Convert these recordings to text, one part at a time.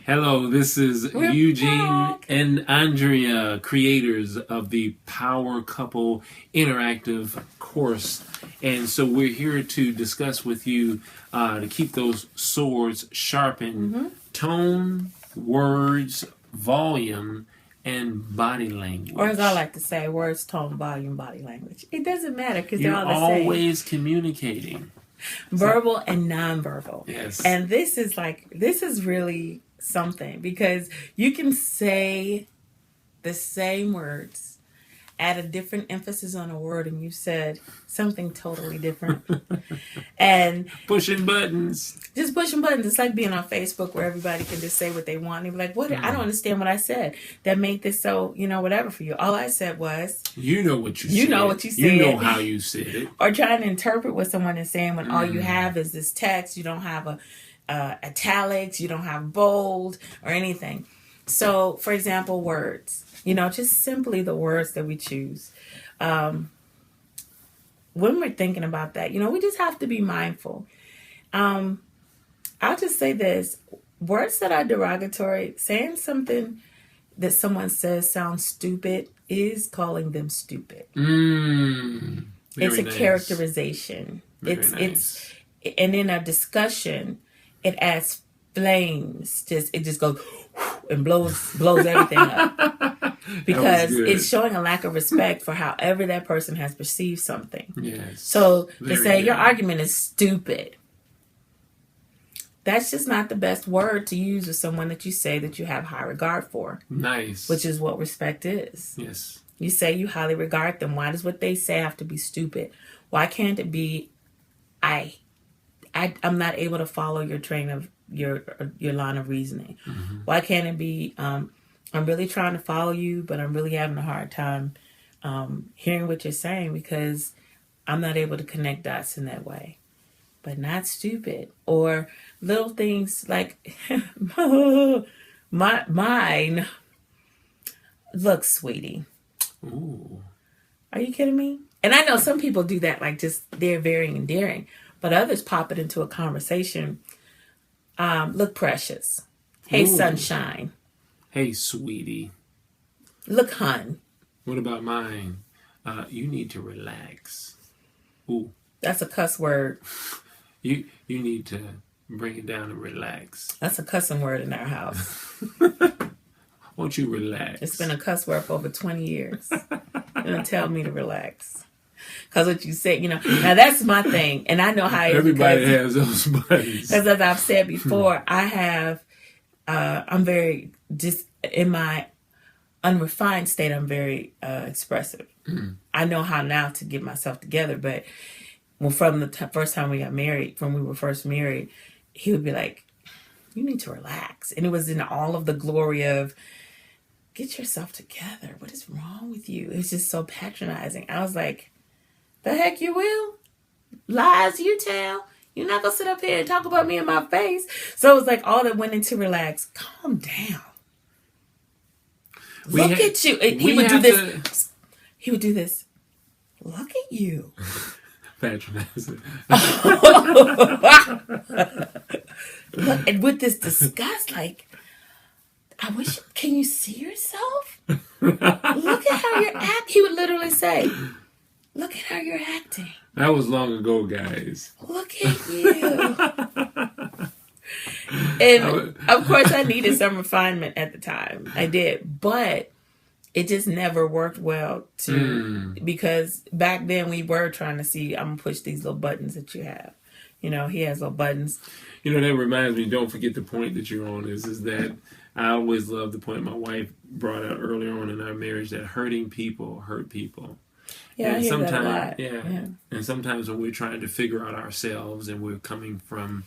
Hello, this is We're Eugene back. and Andrea, creators of the Power Couple Interactive course. And so we're here to discuss with you to keep those swords sharpened. Tone, words, volume, and body language. Or as I like to say, words, tone, volume, body language. It doesn't matter because they're You're all the same. always communicating. Verbal and nonverbal. Yes. And this is really something because you can say the same words, add a different emphasis on a word, and you said something totally different. And pushing buttons. just pushing buttons. It's like being on Facebook where everybody can just say what they want. And be like, what? I don't understand what I said. That made this so, whatever for you. All I said was... You know what you said. You know what you said. You know how you said it. Or trying to interpret what someone is saying when all you have is this text. You don't have italics. You don't have bold or anything. So, for example, words. Just simply the words that we choose. When we're thinking about that, we just have to be mindful. I'll just say this. Words that are derogatory, saying something that someone says sounds stupid is calling them stupid. It's a characterization. It's and in a discussion, it adds flames. It just goes and blows everything up. Because it's showing a lack of respect for however that person has perceived something. Yes. So to say your argument is stupid, that's just not the best word to use with someone that you say that you have high regard for. Nice. Which is what respect is. Yes. You say you highly regard them. Why does what they say have to be stupid? Why can't it be, I'm not able to follow your train of your line of reasoning? Why can't it be, I'm really trying to follow you, but I'm really having a hard time hearing what you're saying because I'm not able to connect dots in that way. But not stupid. Or little things like, mine. Look, sweetie. Ooh. Are you kidding me? And I know some people do that, like just they're very endearing. But others pop it into a conversation. Look, precious. Hey, Ooh. sunshine. Hey, sweetie. Look, hun. What about mine? You need to relax. Ooh. That's a cuss word. You need to bring it down and relax. That's a cussing word in our house. Won't you relax? It's been a cuss word for over 20 years. And tell me to relax. Because what you say, now that's my thing. And I know how it is. Everybody has those buttons. Because as I've said before, I'm very, just in my unrefined state, I'm very expressive. I know how now to get myself together, but from the first time we got married, when we were first married, he would be like, you need to relax. And it was in all of the glory of, get yourself together. What is wrong with you? It was just so patronizing. I was like, the heck you will? Lies you tell? You're not going to sit up here and talk about me in my face. So it was like all that went into relax. Calm down. Look at you. He would do this. He would do this. Look at you. Patronizing. Look, and with this disgust, like, I wish, can you see yourself? Look at how you're acting. He would literally say, look at how you're acting. That was long ago, guys. Look at you. And of course, I needed some refinement at the time. I did. But it just never worked well because back then we were trying to see, I'm going to push these little buttons that you have. He has little buttons. That reminds me, don't forget the point that you're on is that I always love the point my wife brought out earlier on in our marriage that hurting people hurt people. Yeah, and I hear sometimes, that a lot. Yeah. And sometimes when we're trying to figure out ourselves and we're coming from,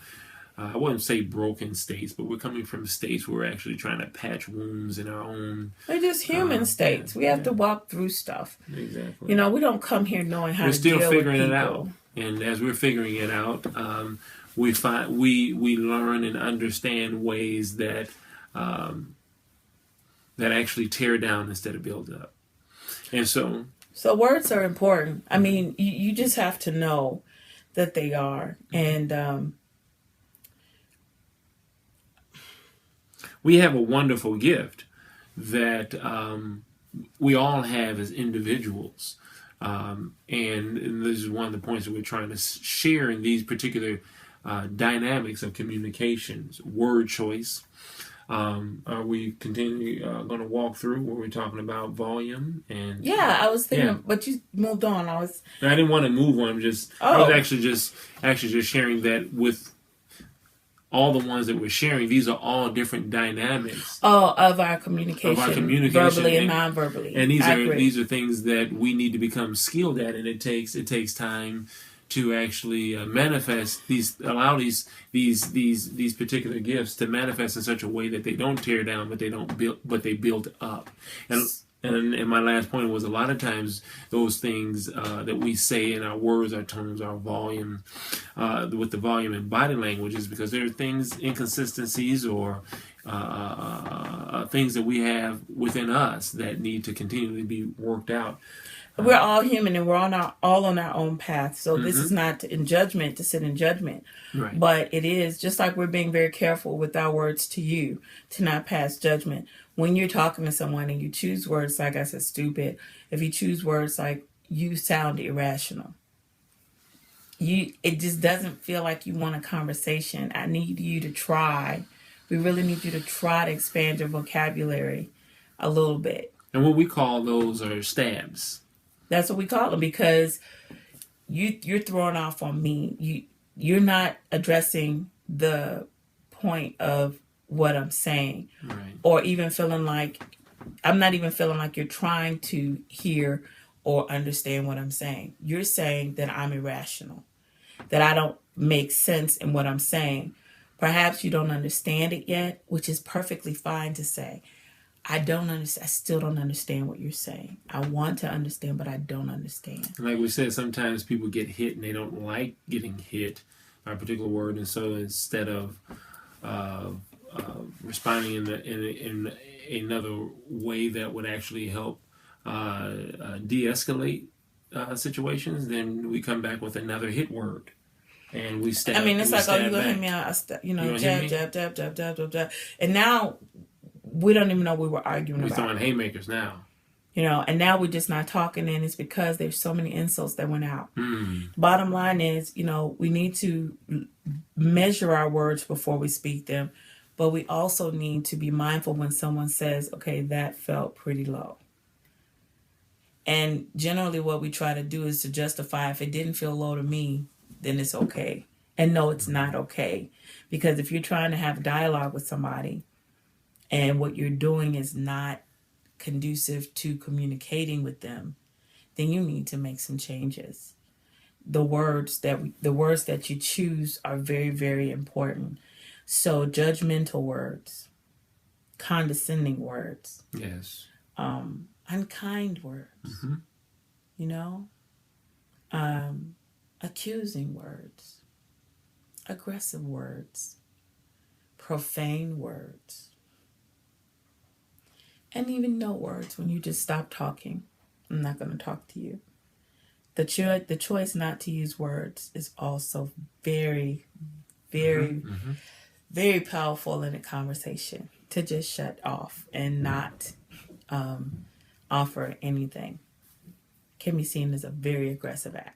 I wouldn't say broken states, but we're coming from states where we're actually trying to patch wounds in our own. They're just human states. We have to walk through stuff. Exactly. We don't come here knowing how we're to deal with people. We're still figuring it out. And as we're figuring it out, we find we learn and understand ways that that actually tear down instead of build up. And so words are important. I mean, you just have to know that they are. And we have a wonderful gift that we all have as individuals. And this is one of the points that we're trying to share in these particular dynamics of communications, word choice. Are we going to walk through where we're talking about volume and? Yeah, I was thinking, but you moved on. I didn't want to move on. I was actually just sharing that with all the ones that we're sharing. These are all different dynamics. Of our communication, verbally and non-verbally. And these are things that we need to become skilled at, and it takes time to actually manifest allow these particular gifts to manifest in such a way that they don't tear down, but they build up. And my last point was, a lot of times those things that we say in our words, our tones, our volume, with the volume and body language, is because there are things, inconsistencies, or things that we have within us that need to continually be worked out. We're all human, and we're all on our own path. So this is not to sit in judgment. Right. But it is just like we're being very careful with our words to you, to not pass judgment. When you're talking to someone and you choose words like I said, stupid, if you choose words like you sound irrational, it just doesn't feel like you want a conversation. I need you to try. We really need you to try to expand your vocabulary a little bit. And what we call those are stabs. That's what we call them, because you're throwing off on me. You're not addressing the point of what I'm saying, right. Or even feeling like I'm not even feeling like you're trying to hear or understand what I'm saying. You're saying that I'm irrational, that I don't make sense in what I'm saying. Perhaps you don't understand it yet, which is perfectly fine to say. I don't understand. I still don't understand what you're saying. I want to understand, but I don't understand. Like we said, sometimes people get hit and they don't like getting hit by a particular word, and so instead of responding in another way that would actually help de-escalate situations, then we come back with another hit word. And we stab. I mean, it's like, oh, you're going to back. hit me out. Jab. And now we don't even know we were arguing about. We're throwing haymakers now. And now we're just not talking, and it's because there's so many insults that went out. Bottom line is, we need to measure our words before we speak them, but we also need to be mindful when someone says, okay, that felt pretty low. And generally what we try to do is to justify, if it didn't feel low to me, then it's okay. And no, it's not okay. Because if you're trying to have dialogue with somebody and what you're doing is not conducive to communicating with them, then you need to make some changes. The words that you choose are very, very important. So judgmental words, condescending words, yes, unkind words, accusing words, aggressive words, profane words, and even no words when you just stop talking. I'm not going to talk to you. The choice not to use words is also very, very, very powerful in a conversation. To just shut off and not offer anything can be seen as a very aggressive act.